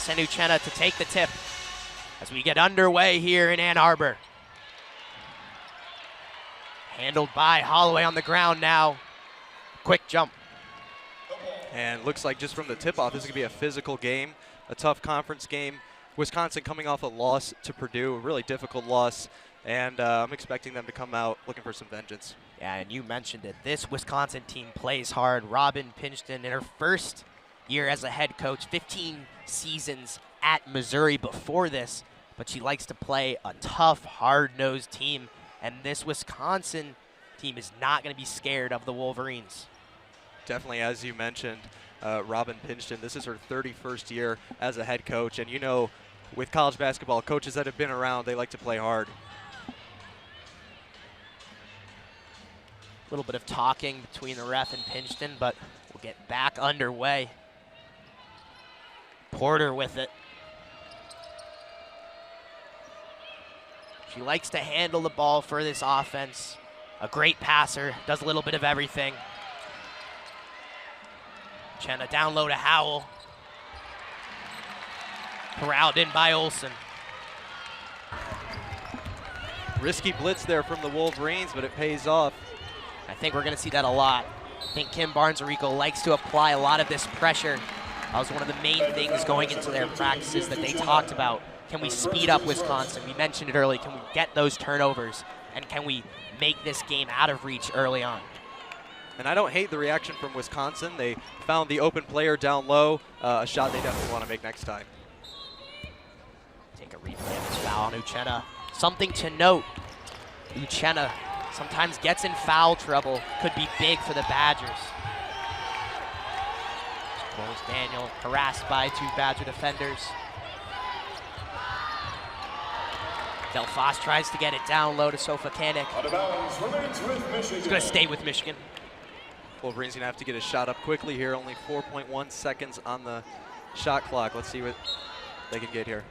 and Uchenna to take the tip as we get underway here in Ann Arbor. Handled by Holloway on the ground now. Quick jump. And looks like just from the tip-off, this is going to be a physical game, a tough conference game. Wisconsin coming off a loss to Purdue, a really difficult loss, and I'm expecting them to come out looking for some vengeance. Yeah, and you mentioned it. This Wisconsin team plays hard. Robin Pinchton in her first year as a head coach, 15 seasons at Missouri before this, but she likes to play a tough, hard-nosed team, and this Wisconsin team is not going to be scared of the Wolverines. Definitely, as you mentioned, Robin Pinchton, this is her 31st year as a head coach, and you know, with college basketball, coaches that have been around, they like to play hard. A little bit of talking between the ref and Pinchton, but we'll get back underway. Porter with it. She likes to handle the ball for this offense. A great passer, does a little bit of everything. Uchenna down low to Howell. Corralled in by Olson. Risky blitz there from the Wolverines, but it pays off. I think we're going to see that a lot. I think Kim Barnes-Arico likes to apply a lot of this pressure. That was one of the main things going into their practices that they talked about. Can we speed up Wisconsin? We mentioned it early. Can we get those turnovers? And can we make this game out of reach early on? And I don't hate the reaction from Wisconsin. They found the open player down low, a shot they definitely want to make next time. Take a replay of this foul on Uchenna. Something to note, Uchenna sometimes gets in foul trouble. Could be big for the Badgers. Rose Daniel harassed by two Badger defenders. Delphos tries to get it down low to Sofakanik. He's going to stay with Michigan. Wolverines going to have to get a shot up quickly here. Only 4.1 seconds on the shot clock. Let's see what they can get here.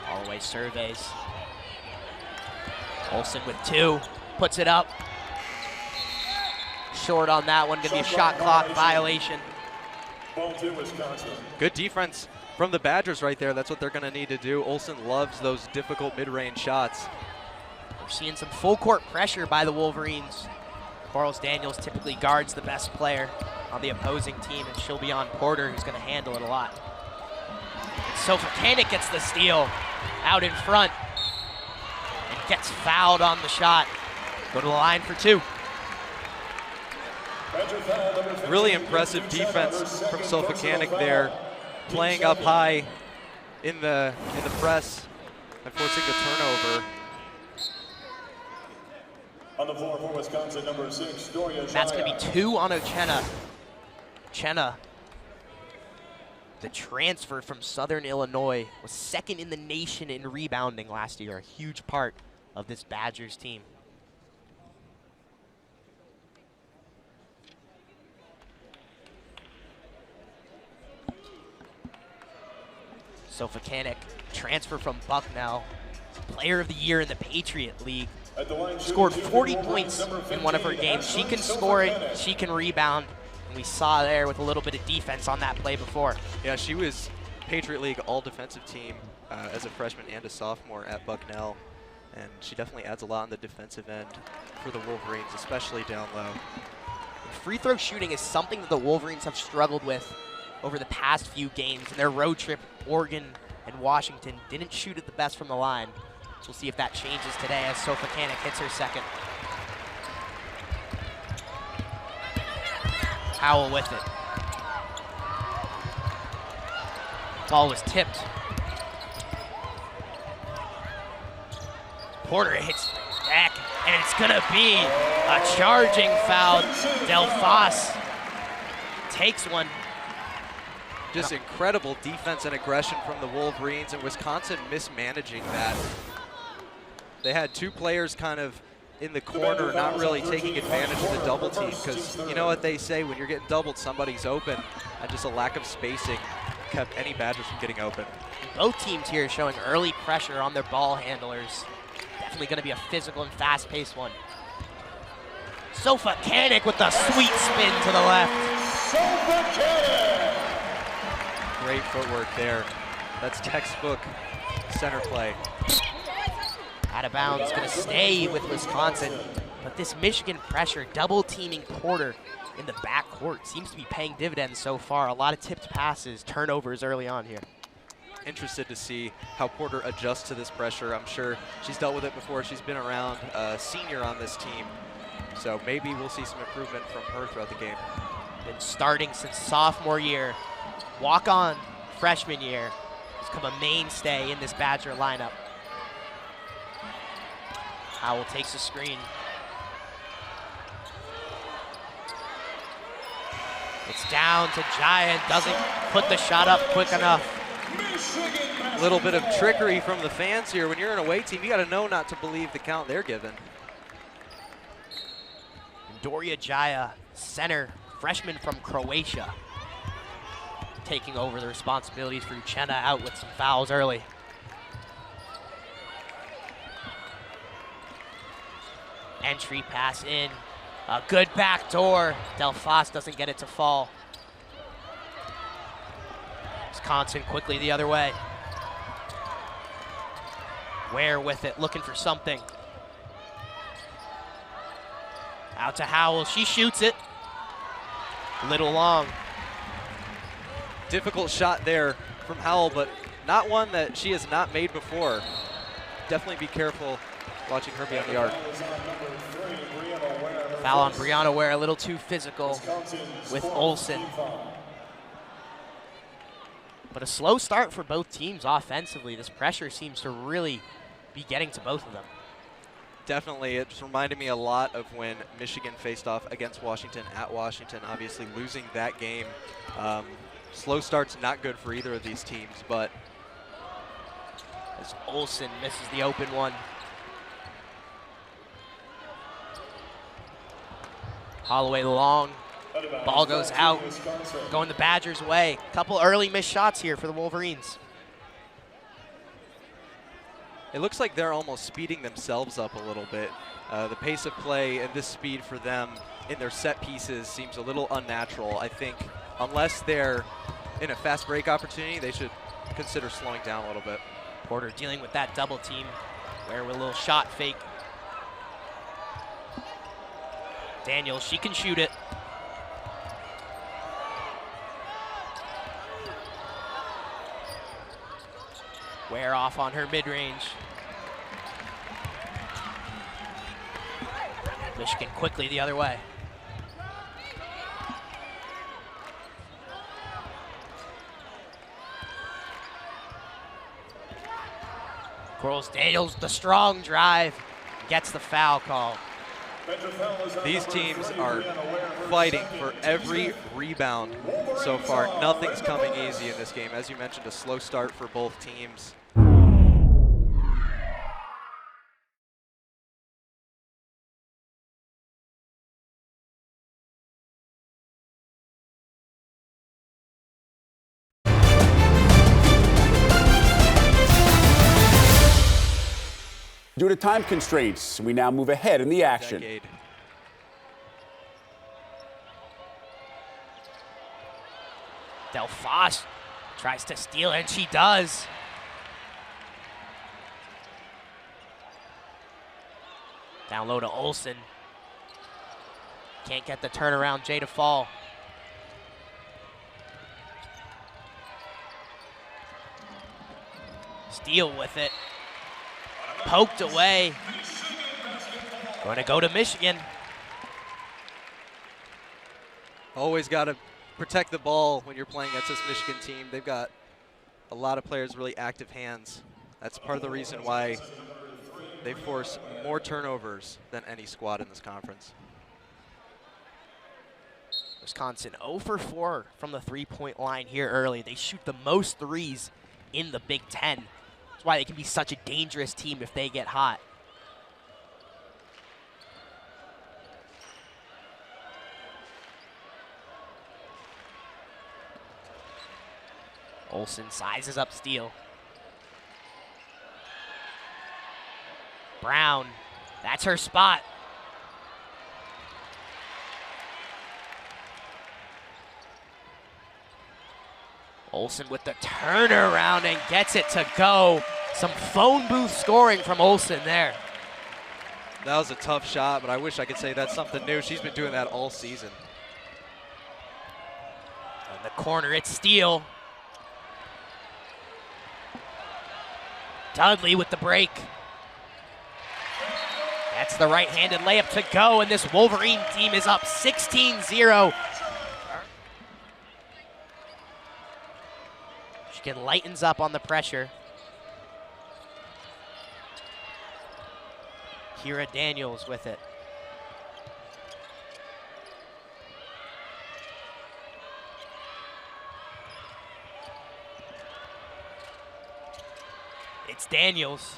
Holloway surveys. Olson with two, puts it up. Short on that one, going to be a shot clock violation. Good defense from the Badgers right there. That's what they're going to need to do. Olson loves those difficult mid-range shots. We're seeing some full court pressure by the Wolverines. Quarles Daniels typically guards the best player on the opposing team, and she'll be on Porter, who's going to handle it a lot. Sofakanik gets the steal out in front and gets fouled on the shot. Go to the line for two. Really impressive defense from Sofakanik there, playing up high in the press and forcing the turnover. On the floor for Wisconsin, number 6, Doria. That's going to be two on Uchenna. Uchenna, the transfer from Southern Illinois, was second in the nation in rebounding last year, a huge part of this Badgers team. Sofakanik, transfer from Bucknell, player of the year in the Patriot League. Scored 40 points in one of her games. She can score it, she can rebound, and we saw there with a little bit of defense on that play before. Yeah, she was Patriot League all-defensive team as a freshman and a sophomore at Bucknell, and she definitely adds a lot on the defensive end for the Wolverines, especially down low. Free throw shooting is something that the Wolverines have struggled with over the past few games. In their road trip, Oregon and Washington didn't shoot it the best from the line. So we'll see if that changes today as Sofakanik hits her second. Howell with it. Ball was tipped. Porter hits back, and it's gonna be a charging foul. Delphos takes one. Just incredible defense and aggression from the Wolverines, and Wisconsin mismanaging that. They had two players kind of in the corner, not really taking advantage of the double team, because you know what they say, when you're getting doubled, somebody's open, and just a lack of spacing kept any Badgers from getting open. Both teams here showing early pressure on their ball handlers. Definitely going to be a physical and fast-paced one. Sofakanik with the sweet spin to the left. Sofakanik! Great footwork there. That's textbook center play. Out of bounds, going to stay with Wisconsin. But this Michigan pressure, double teaming Porter in the backcourt, seems to be paying dividends so far. A lot of tipped passes, turnovers early on here. Interested to see how Porter adjusts to this pressure. I'm sure she's dealt with it before. She's been around, a senior on this team. So maybe we'll see some improvement from her throughout the game. Been starting since sophomore year. Walk-on freshman year. Has become a mainstay in this Badger lineup. Howell takes a screen. It's down to Jaya, doesn't put the shot up quick enough. A little bit of trickery from the fans here. When you're an away team, you got to know not to believe the count they're given. Doria Jaya, center, freshman from Croatia, taking over the responsibilities for Uchenna, out with some fouls early. Entry pass in, a good back door. Delphos doesn't get it to fall. Wisconsin quickly the other way. Ware with it, looking for something. Out to Howell, she shoots it. Little long. Difficult shot there from Howell, but not one that she has not made before. Definitely be careful watching her be on the arc. Foul on Brianna Ware, a little too physical with Olson. But a slow start for both teams offensively. This pressure seems to really be getting to both of them. Definitely, it's reminded me a lot of when Michigan faced off against Washington at Washington, obviously losing that game. Slow start's not good for either of these teams, but as Olson misses the open one. Holloway long, ball goes out, going the Badgers' way. Couple early missed shots here for the Wolverines. it looks like they're almost speeding themselves up a little bit. The pace of play and this speed for them in their set pieces seems a little unnatural. I think unless they're in a fast break opportunity, they should consider slowing down a little bit. Porter dealing with that double team, Ware with a little shot fake. Daniels, she can shoot it. Ware off on her mid-range. Michigan quickly the other way. Corals Daniels, the strong drive, gets the foul call. These teams are fighting for every rebound so far. Nothing's coming easy in this game. As you mentioned, a slow start for both teams. Due to time constraints, we now move ahead in the action. Delphos tries to steal, and she does. Down low to Olson. Can't get the turnaround, Jay to fall. Steele with it. Poked away. Going to go to Michigan. Always got to protect the ball when you're playing against this Michigan team. They've got a lot of players, really active hands. That's part of the reason why they force more turnovers than any squad in this conference. Wisconsin 0 for 4 from the three-point line here early. They shoot the most threes in the Big Ten. That's why they can be such a dangerous team if they get hot. Olson sizes up Steele. Brown, that's her spot. Olson with the turnaround and gets it to go. Some phone booth scoring from Olson there. That was a tough shot, but I wish I could say that's something new. She's been doing that all season. In the corner, it's Steele. Dudley with the break. That's the right-handed layup to go, and this Wolverine team is up 16-0. Michigan lightens up on the pressure. Kira Daniels with it. It's Daniels.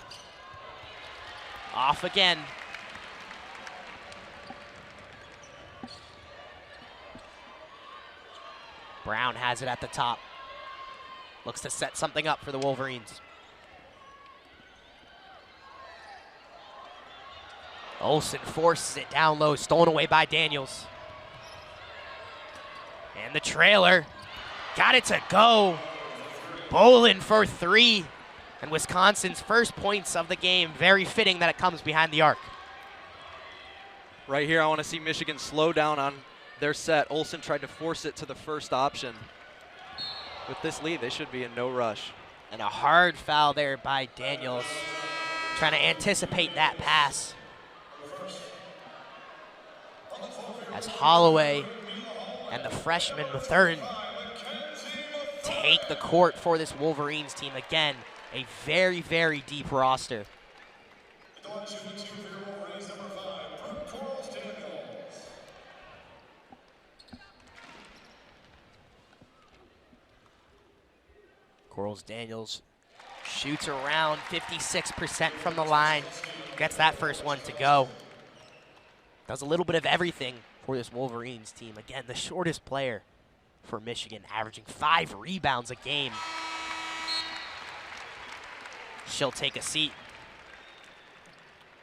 Off again. Brown has it at the top. Looks to set something up for the Wolverines. Olson forces it down low, stolen away by Daniels. And the trailer. Got it to go. Bolin for three. And Wisconsin's first points of the game. Very fitting that it comes behind the arc. Right here, I want to see Michigan slow down on their set. Olson tried to force it to the first option. With this lead, they should be in no rush. And a hard foul there by Daniels. Trying to anticipate that pass. As Holloway and the freshman Mathurin take the court for this Wolverines team. Again, a very, very deep roster. Corals Daniels shoots around 56% from the line. Gets that first one to go. Does a little bit of everything for this Wolverines team. Again, the shortest player for Michigan, averaging 5 rebounds a game. She'll take a seat.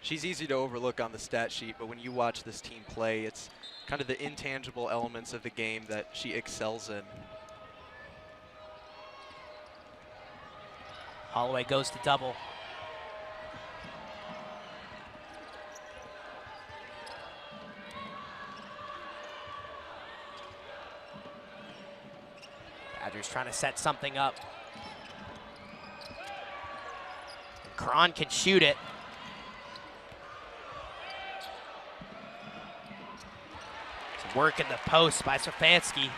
She's easy to overlook on the stat sheet, but when you watch this team play, it's kind of the intangible elements of the game that she excels in. Holloway goes to double. Badgers trying to set something up. Cron can shoot it. Some work in the post by Stefanski.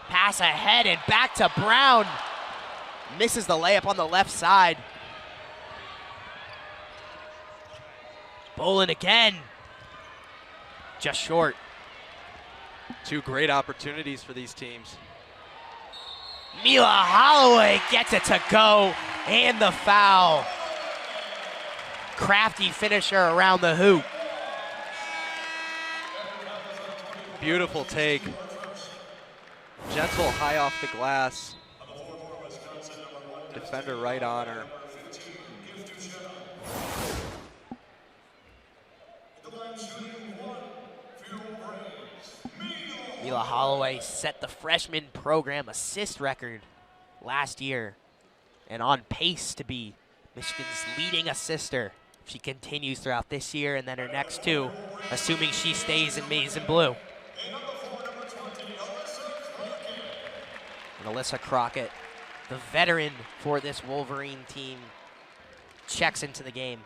Pass ahead and back to Brown. Misses the layup on the left side. Bolin again. Just short. Two great opportunities for these teams. Mila Holloway gets it to go, and the foul. Crafty finisher around the hoop. Beautiful take. Gentle high off the glass. Defender right on her. Mila Holloway set the freshman program assist record last year and on pace to be Michigan's leading assister if she continues throughout this year and then her next two, assuming she stays in maize and blue. And Alyssa Crockett, the veteran for this Wolverine team, checks into the game.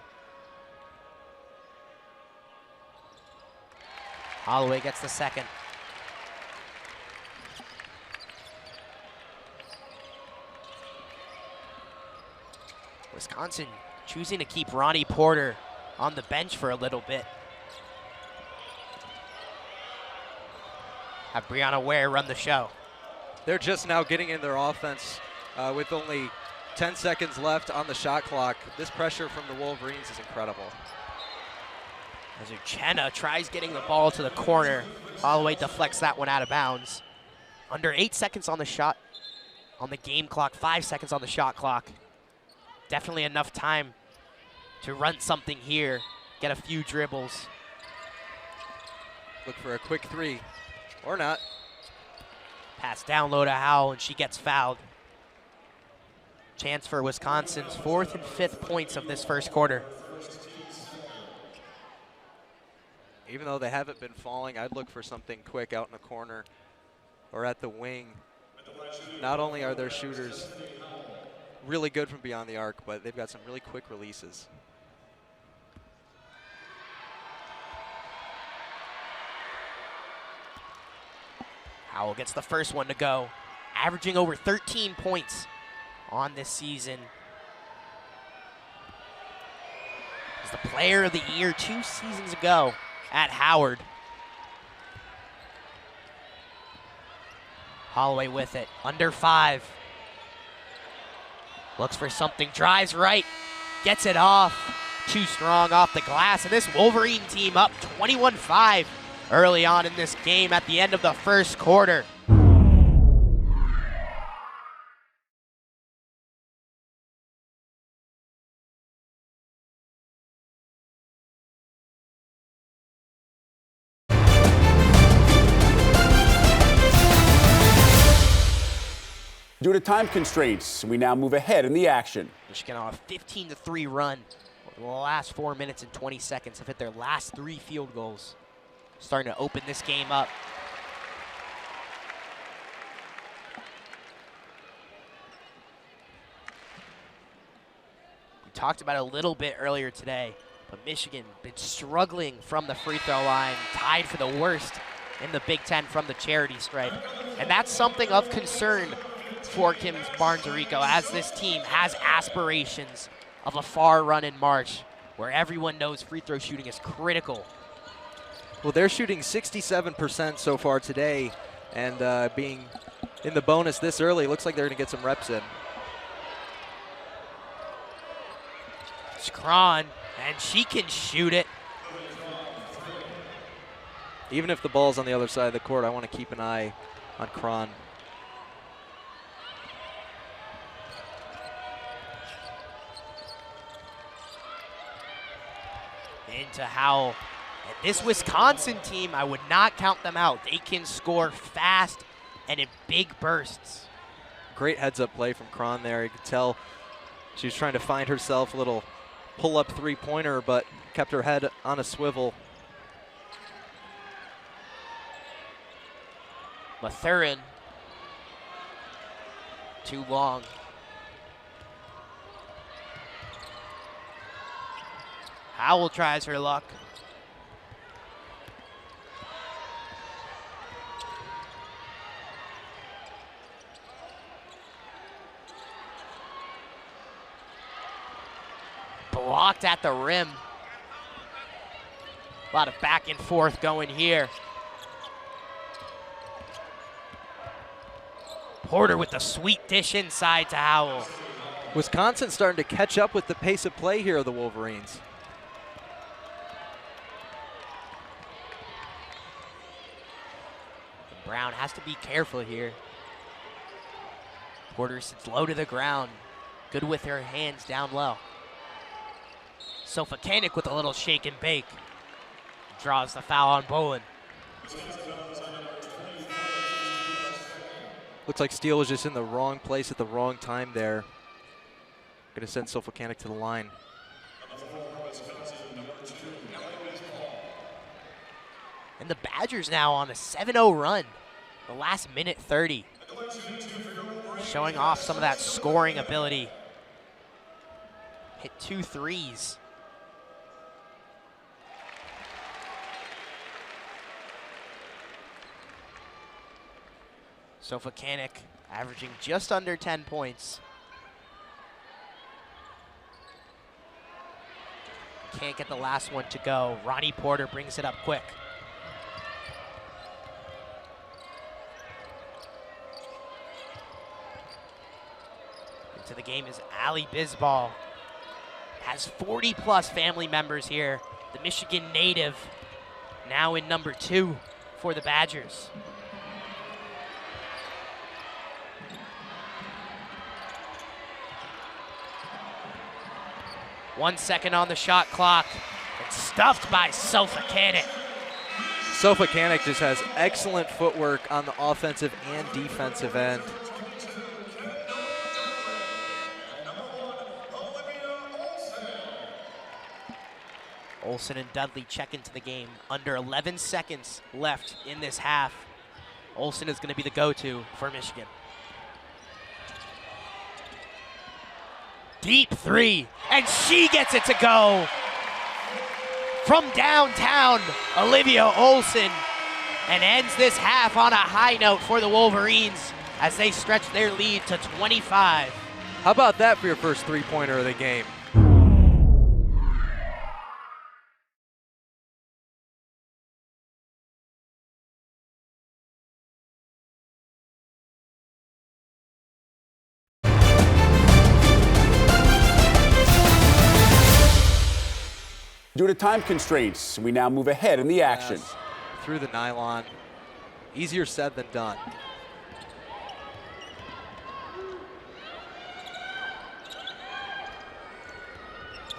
Holloway gets the second. Wisconsin choosing to keep Ronnie Porter on the bench for a little bit. Have Brianna Ware run the show. They're just now getting in their offense with only 10 seconds left on the shot clock. This pressure from the Wolverines is incredible. As Uchenna tries getting the ball to the corner. Holloway deflects that one out of bounds. Under 8 seconds on the shot, on the game clock, 5 seconds on the shot clock. Definitely enough time to run something here, get a few dribbles. Look for a quick three. Or not. Pass down low to Howell, and she gets fouled. Chance for Wisconsin's 4th and 5th points of this first quarter. Even though they haven't been falling, I'd look for something quick out in the corner or at the wing. Not only are their shooters really good from beyond the arc, but they've got some really quick releases. Howell gets the first one to go, averaging over 13 points on this season. He's the player of the year 2 seasons ago at Howard. Holloway with it, under 5. Looks for something, drives right, gets it off. Too strong off the glass, and this Wolverine team up 21-5 early on in this game at the end of the first quarter. Due to time constraints, we now move ahead in the action. Michigan on a 15-3 run. Over the last 4 minutes and 20 seconds have hit their last 3 field goals. Starting to open this game up. We talked about it a little bit earlier today, but Michigan been struggling from the free throw line, tied for the worst in the Big Ten from the charity stripe. And that's something of concern for Kim Barnes-Arico, as this team has aspirations of a far run in March, where everyone knows free throw shooting is critical. Well, they're shooting 67% so far today, and being in the bonus this early, looks like they're going to get some reps in. It's Cron, and she can shoot it. Even if the ball's on the other side of the court, I want to keep an eye on Cron. Into Howell. And this Wisconsin team, I would not count them out. They can score fast and in big bursts. Great heads-up play from Cron there. You could tell she was trying to find herself a little pull-up three-pointer, but kept her head on a swivel. Mathurin. Too long. Howell tries her luck. Blocked at the rim. A lot of back and forth going here. Porter with the sweet dish inside to Howell. Wisconsin starting to catch up with the pace of play here of the Wolverines. Brown has to be careful here. Porter sits low to the ground. Good with her hands down low. Sofakanik with a little shake and bake. Draws the foul on Bowen. Looks like Steele was just in the wrong place at the wrong time there. Going to send Sofakanik to the line. And the Badgers now on a 7-0 run. The last minute 30. Showing off some of that scoring ability. Hit 2 threes. Sofakanik averaging just under 10 points. Can't get the last one to go. Ronnie Porter brings it up quick. Into the game is Ali Bisbal. Has 40+ family members here. The Michigan native now in number 2 for the Badgers.1 second on the shot clock. It's stuffed by Sofakanik. Sofacanic just has excellent footwork on the offensive and defensive end. Olson and Dudley check into the game. Under 11 seconds left in this half. Olson is going to be the go-to for Michigan. Deep three, and she gets it to go. From downtown, Oliva Olson, and ends this half on a high note for the Wolverines as they stretch their lead to 25. How about that for your first three-pointer of the game? Due to time constraints, we now move ahead in the action. Yes. Through the nylon. Easier said than done.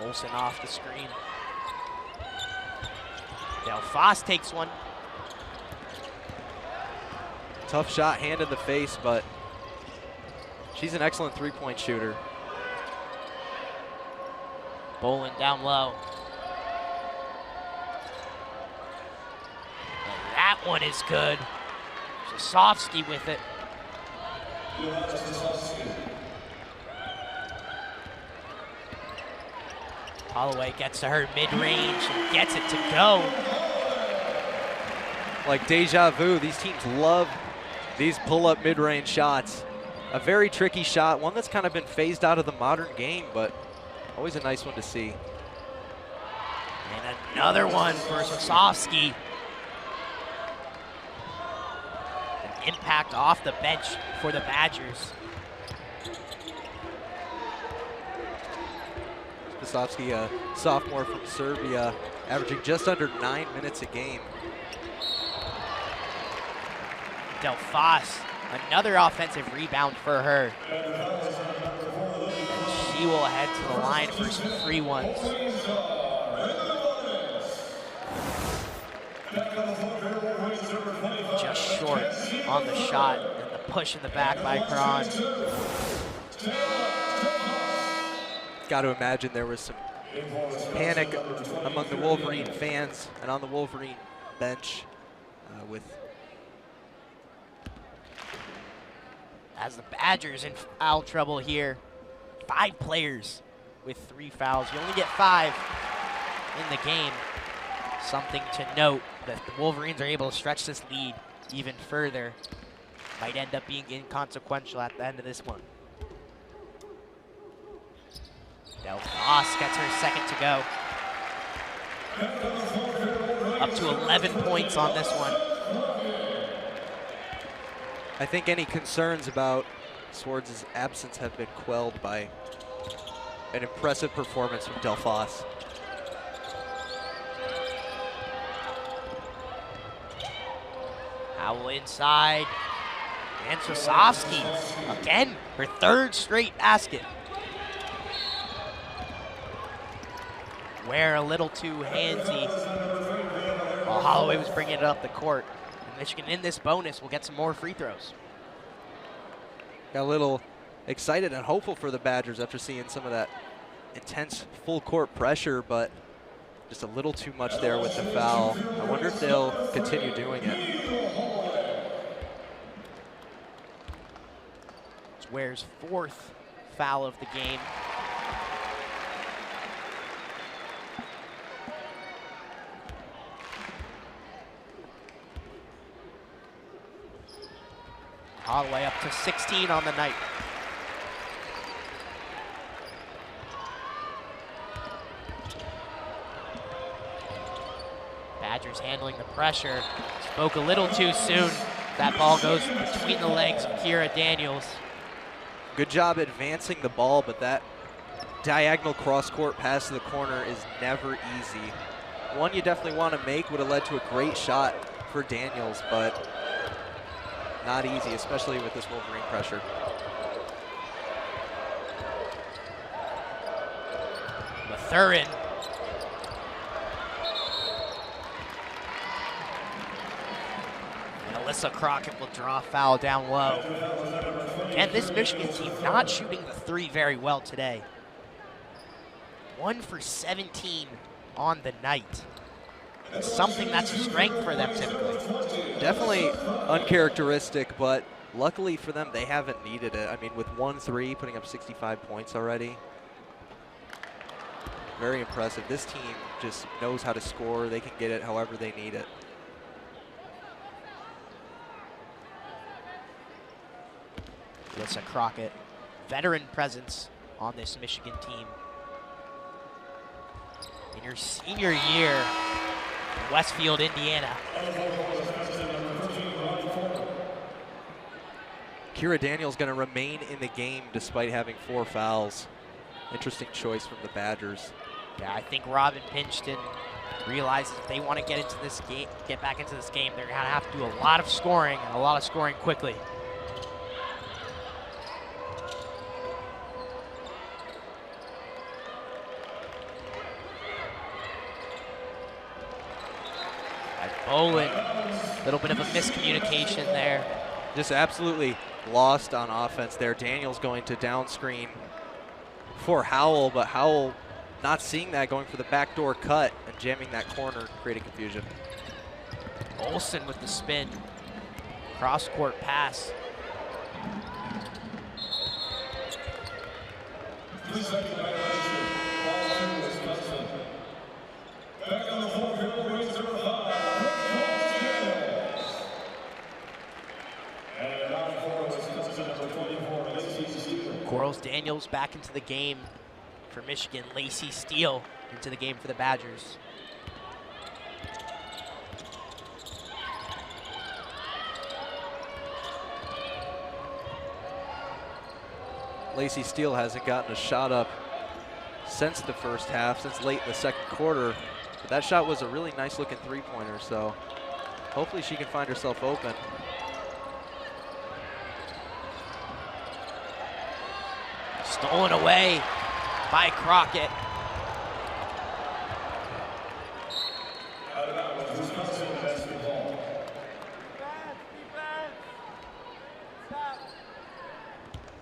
Olson off the screen. Delphos takes one. Tough shot, hand in the face, but she's an excellent three-point shooter. Bolin down low. And that one is good. Zasovsky with it. Holloway gets to her mid-range and gets it to go. Like deja vu, these teams love these pull-up mid-range shots. A very tricky shot, one that's kind of been phased out of the modern game, but always a nice one to see. And another one for Zasovsky. An impact off the bench for the Badgers. Zasovsky, a sophomore from Serbia, averaging just under 9 minutes a game. Delphos, another offensive rebound for her. And she will head to the line for some free ones. Just short on the shot and the push in the back by Cron. Got to imagine there was some panic among the Wolverine fans and on the Wolverine bench with as the Badgers in foul trouble here. 5 players with 3 fouls. You only get 5 in the game. Something to note that the Wolverines are able to stretch this lead even further. Might end up being inconsequential at the end of this one. Delphos gets her second to go. Up to 11 points on this one. I think any concerns about Swords' absence have been quelled by an impressive performance from Delphos. Howell inside. And Zasovsky, again, her 3rd straight basket. Ware a little too handsy. While Holloway was bringing it up the court. And Michigan in this bonus will get some more free throws. Got a little excited and hopeful for the Badgers after seeing some of that intense full court pressure, but just a little too much there with the foul. I wonder if they'll continue doing it. It's Ware's 4th foul of the game. Holloway up to 16 on the night. Badgers handling the pressure. Spoke a little too soon. That ball goes between the legs of Kira Daniels. Good job advancing the ball, but that diagonal cross-court pass to the corner is never easy. One you definitely want to make, would have led to a great shot for Daniels, but not easy, especially with this Wolverine pressure. Mathurin. Alyssa Crockett will draw a foul down low. And this Michigan team not shooting the three very well today. 1 for 17 on the night. Something that's a strength for them typically. Definitely uncharacteristic, but luckily for them, they haven't needed it. I mean, with 1-3, putting up 65 points already. Very impressive. This team just knows how to score. They can get it however they need it. Alyssa Crockett, veteran presence on this Michigan team. In her senior year in Westfield, Indiana. Kira Daniels going to remain in the game despite having 4 fouls. Interesting choice from the Badgers. Yeah, I think Robin Pinchton realizes if they want to get into this game, get back into this game, they're going to have to do a lot of scoring and a lot of scoring quickly. Boland, a little bit of a miscommunication there. Just absolutely lost on offense there. Daniels going to down screen for Howell, but Howell not seeing that, going for the backdoor cut and jamming that corner, creating confusion. Olson with the spin. Cross-court pass. Corals Daniels back into the game for Michigan. Lacey Steele into the game for the Badgers. Lacey Steele hasn't gotten a shot up since the first half, since late in the second quarter. But that shot was a really nice looking three-pointer, so hopefully she can find herself open. Stolen away by Crockett.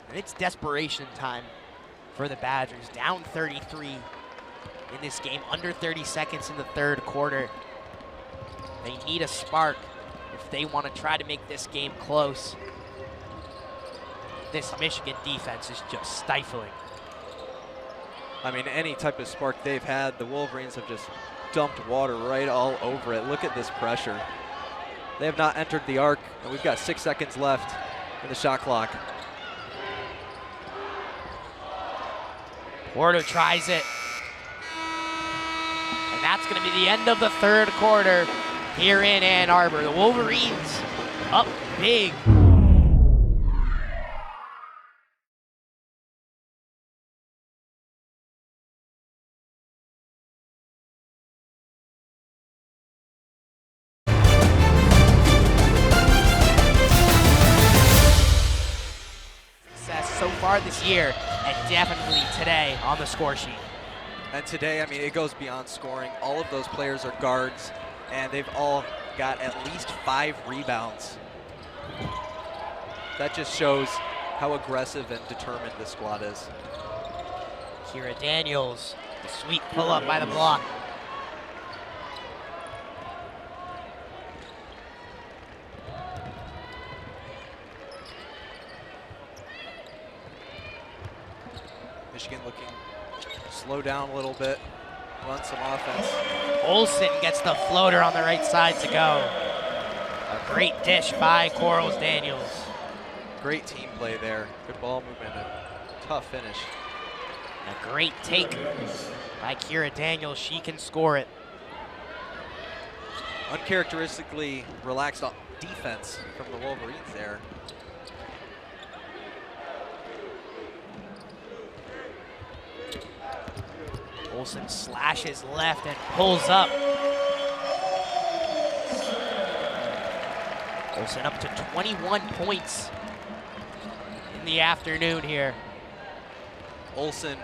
And it's desperation time for the Badgers. Down 33 in this game, under 30 seconds in the third quarter. They need a spark if they want to try to make this game close. This Michigan defense is just stifling. I mean, any type of spark they've had, the Wolverines have just dumped water right all over it. Look at this pressure. They have not entered the arc, and we've got 6 seconds left in the shot clock. Porto tries it. And that's going to be the end of the third quarter here in Ann Arbor. The Wolverines up big. So far this year, and definitely today on the score sheet. And today, I mean, it goes beyond scoring. All of those players are guards, and they've all got at least 5 rebounds. That just shows how aggressive and determined this squad is. Kira Daniels, the sweet pull-up by the block. Michigan looking slow down a little bit, run some offense. Olson gets the floater on the right side to go. A great dish by Corals Daniels. Great team play there. Good ball movement, a tough finish. A great take by Kira Daniels. She can score it. Uncharacteristically relaxed defense from the Wolverines there. Olson slashes left and pulls up. Olson up to 21 points in the afternoon here. Olson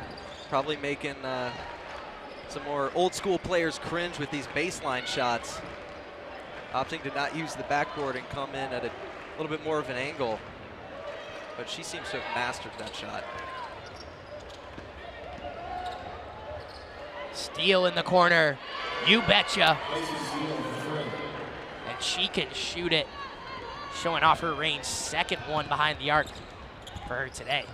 probably making some more old school players cringe with these baseline shots. opting to not use the backboard and come in at a little bit more of an angle. But she seems to have mastered that shot. Steele in the corner, you betcha. And she can shoot it, showing off her range. Second one behind the arc for her today.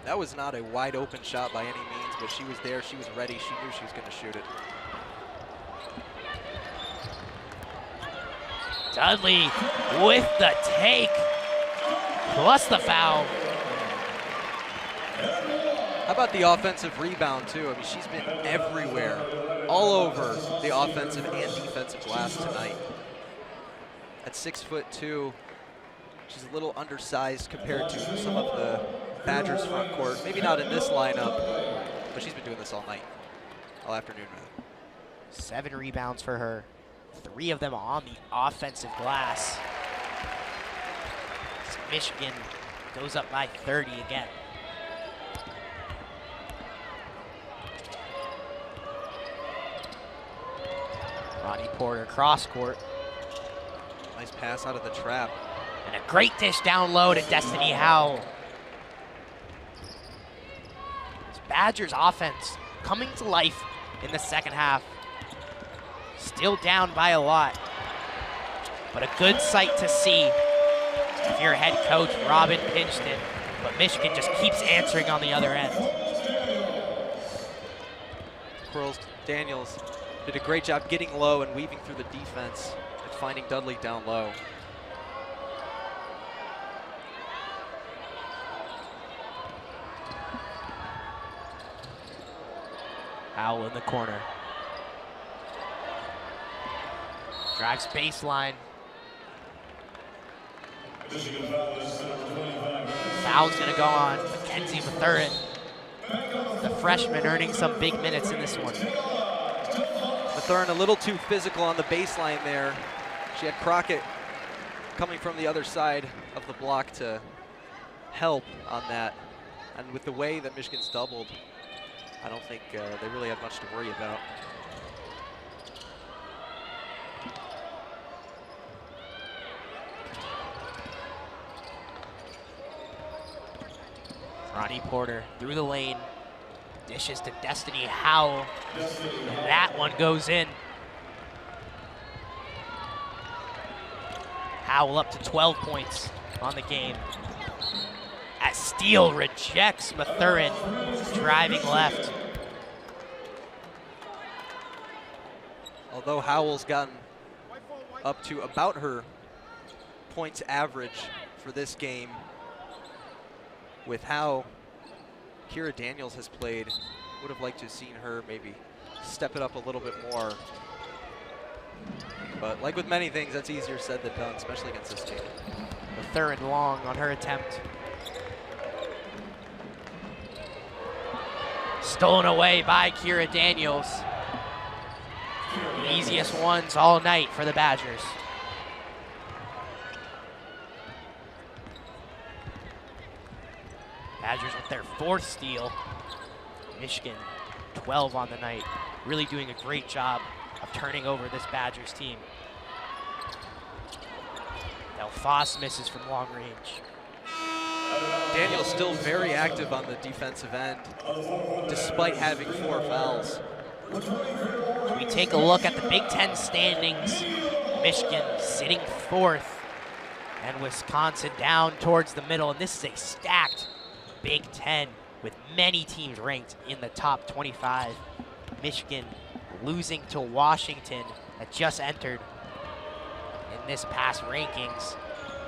That was not a wide open shot by any means, but she was there, she was ready, she knew she was going to shoot it. Dudley with the take, plus the foul. How about the offensive rebound, too? I mean, she's been everywhere, all over the offensive and defensive glass tonight. At 6'2", she's a little undersized compared to some of the Badgers front court. Maybe not in this lineup, but she's been doing this all night, all afternoon, rather. 7 rebounds for her, 3 of them on the offensive glass. As Michigan goes up by 30 again. Ronnie Porter cross court. Nice pass out of the trap. And a great dish down low to Destiny Howell. This Badgers offense coming to life in the second half. Still down by a lot, but a good sight to see if you're head coach Robin Pinchton. But Michigan just keeps answering on the other end. Quirls Daniels did a great job getting low and weaving through the defense and finding Dudley down low. Howell in the corner. Drives baseline. Foul's gonna go on Mackenzie Mathurin. The freshman earning some big minutes in this one. Mathurin a little too physical on the baseline there. She had Crockett coming from the other side of the block to help on that. And with the way that Michigan's doubled, I don't think they really had much to worry about. Ronnie Porter through the lane. Dishes to Destiny Howell. And that one goes in. Howell up to 12 points on the game. As Steele rejects Mathurin, driving left. Although Howell's gotten up to about her points average for this game, with how Kira Daniels has played, would have liked to have seen her maybe step it up a little bit more. But like with many things, that's easier said than done, especially against this team. Mathurin long on her attempt. Stolen away by Kira Daniels. The easiest ones all night for the Badgers. Badgers with their 4th steal. Michigan 12 on the night. Really doing a great job of turning over this Badgers team. Now Foss misses from long range. Daniel's still very active on the defensive end, despite having 4 fouls. We take a look at the Big Ten standings. Michigan sitting 4th, and Wisconsin down towards the middle. And this is a stacked Big Ten with many teams ranked in the top 25. Michigan losing to Washington that just entered in this past rankings,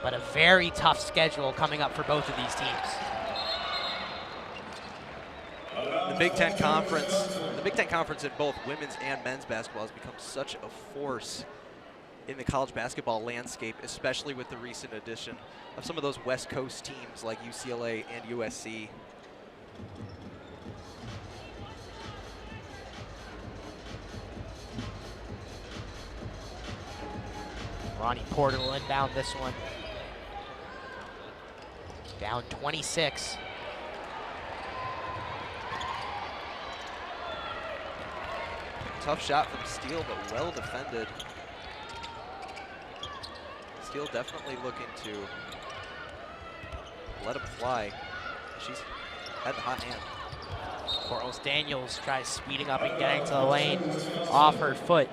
but a very tough schedule coming up for both of these teams. The Big Ten Conference in both women's and men's basketball has become such a force in the college basketball landscape, especially with the recent addition of some of those West Coast teams like UCLA and USC. Ronnie Porter will inbound this one. Down 26. Tough shot from Steele, but well defended. Steele definitely looking to let him fly. She's had the hot hand. Corals Daniels tries speeding up and getting to the lane off her foot.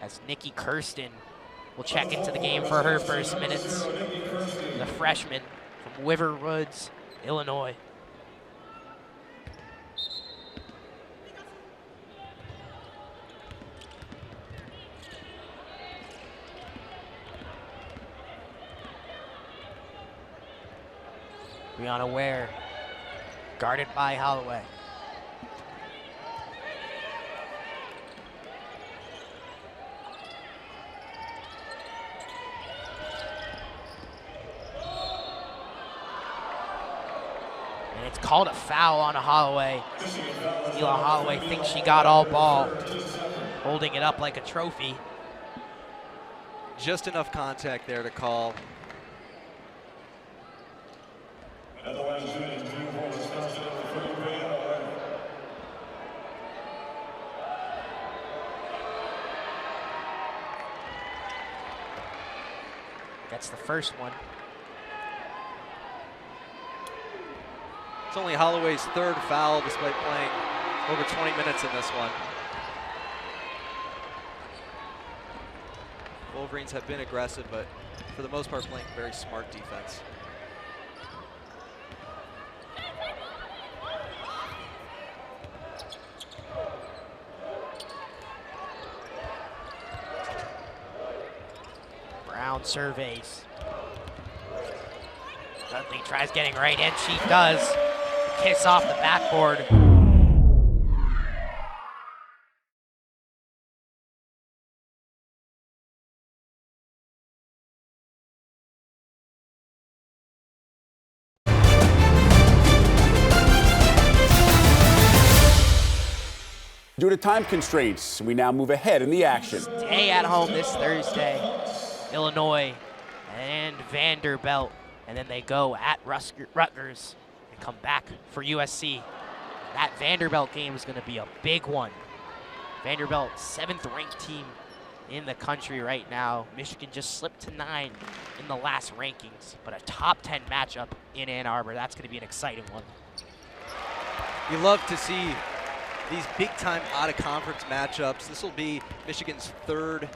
As Nikki Kirsten will check into the game for her first minutes. The freshman from River Woods, Illinois. Brianna Ware, guarded by Holloway. And it's called a foul on a Holloway. Eli Holloway thinks she got all ball, holding it up like a trophy. Just enough contact there to call. That's the first one. It's only Holloway's third foul despite playing over 20 minutes in this one. Wolverines have been aggressive, but for the most part playing very smart defense. Brown surveys. Dudley tries getting right in. She does. Kiss off the backboard. Due to time constraints, we now move ahead in the action. Stay at home this Thursday. Illinois and Vanderbilt. And then they go at Rutgers and come back for USC. That Vanderbilt game is going to be a big one. Vanderbilt, 7th ranked team in the country right now. Michigan just slipped to 9 in the last rankings, but a top 10 matchup in Ann Arbor. That's going to be an exciting one. You love to see these big-time out-of-conference matchups. This will be Michigan's third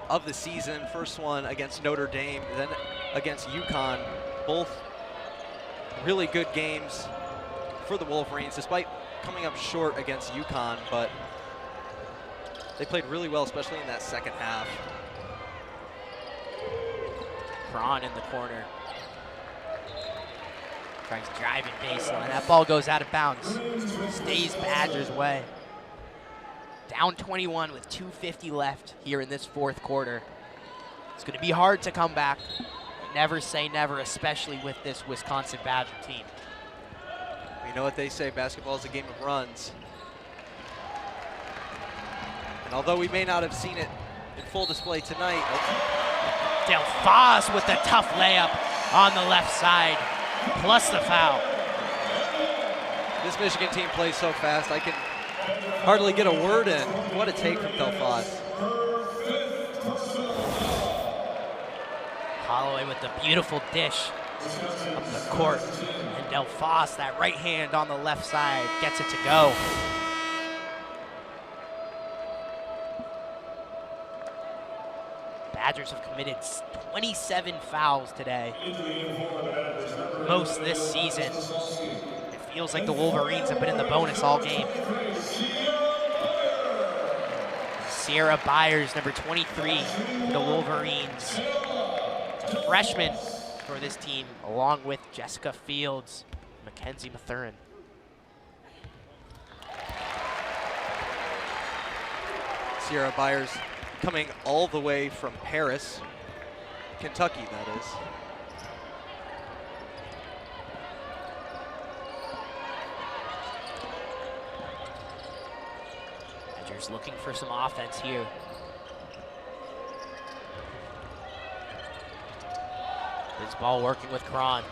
of the season. First one against Notre Dame, then against UConn. Both really good games for the Wolverines, despite coming up short against UConn, but they played really well, especially in that second half. Cron in the corner. Tries driving baseline. That ball goes out of bounds. Stays Badgers' way. Down 21 with 2:50 left here in this fourth quarter. It's going to be hard to come back. Never say never, especially with this Wisconsin Badger team. You know what they say, basketball is a game of runs. And although we may not have seen it in full display tonight. Del Foss with a tough layup on the left side, plus the foul. This Michigan team plays so fast, I can hardly get a word in. What a take from Del Foss. Holloway with the beautiful dish up the court. And Del Foss, that right hand on the left side, gets it to go. Badgers have committed 27 fouls today. Most this season. It feels like the Wolverines have been in the bonus all game. Sierra Byers, number 23, for the Wolverines. Freshman for this team, along with Jessica Fields, Mackenzie Mathurin. Sierra Byers coming all the way from Paris, Kentucky, that is. Badgers looking for some offense here. This ball working with Cron.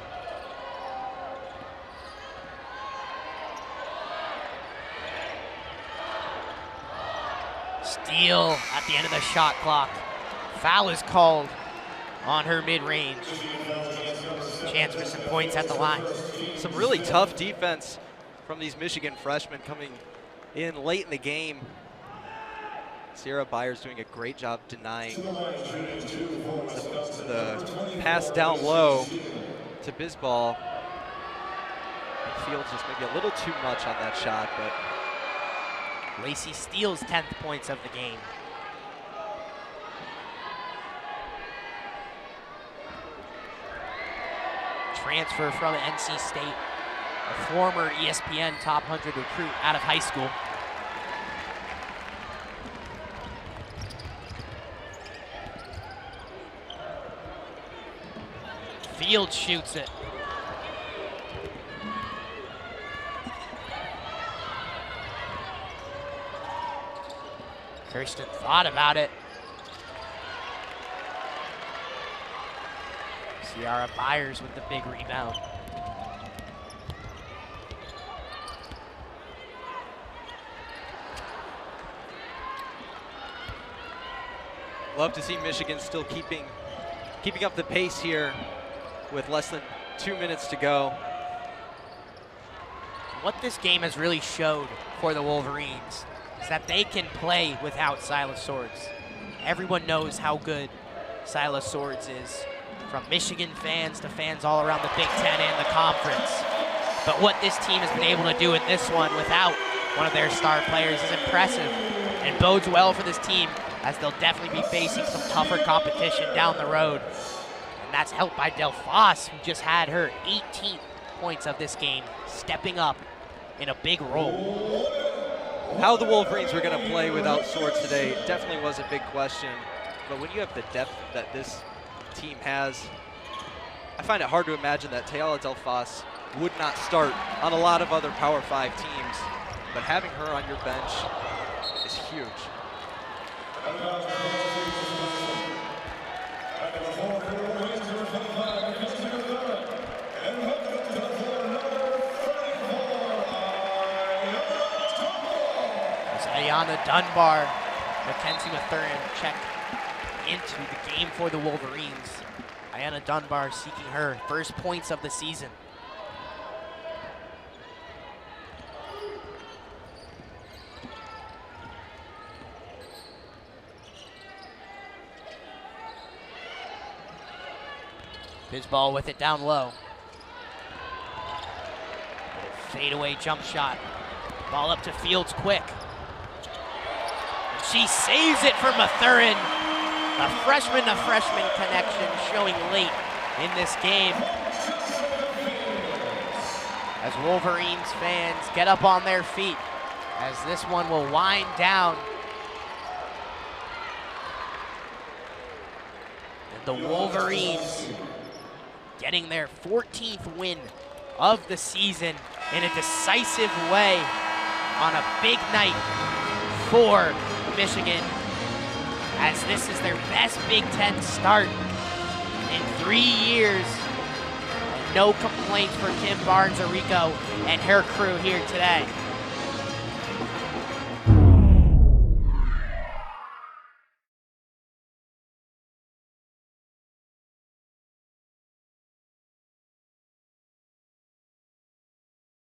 Steal at the end of the shot clock. Foul is called on her mid-range. Chance for some points at the line. Some really tough defense from these Michigan freshmen coming in late in the game. Sierra Byers doing a great job denying the pass down low to Bisbal. Fields just maybe a little too much on that shot, but Lacey steals 10th points of the game. Transfer from NC State, a former ESPN top 100 recruit out of high school. Fields shoots it. Kirsten thought about it. Sierra Byers with the big rebound. love to see Michigan still keeping up the pace here with less than 2 minutes to go. What this game has really showed for the Wolverines is that they can play without Silas Swords. Everyone knows how good Silas Swords is, from Michigan fans to fans all around the Big Ten and the conference. But what this team has been able to do in this one without one of their star players is impressive and bodes well for this team, as they'll definitely be facing some tougher competition down the road. And that's helped by Delphos, who just had her 18th points of this game, stepping up in a big role. How the Wolverines were going to play without Swords today definitely was a big question. But when you have the depth that this team has, I find it hard to imagine that Tayala Delphos would not start on a lot of other Power 5 teams. But having her on your bench is huge. Ayana Dunbar, Mackenzie Mathurin check into the game for the Wolverines. Ayana Dunbar seeking her first points of the season. Bisbal with it down low. Fadeaway jump shot. Ball up to Fields quick. And she saves it for Mathurin. A freshman-to-freshman connection showing late in this game. As Wolverines fans get up on their feet, as this one will wind down. And the Wolverines getting their 14th win of the season in a decisive way on a big night for Michigan, as this is their best Big Ten start in 3 years. And no complaints for Kim Barnes-Arico and her crew here today.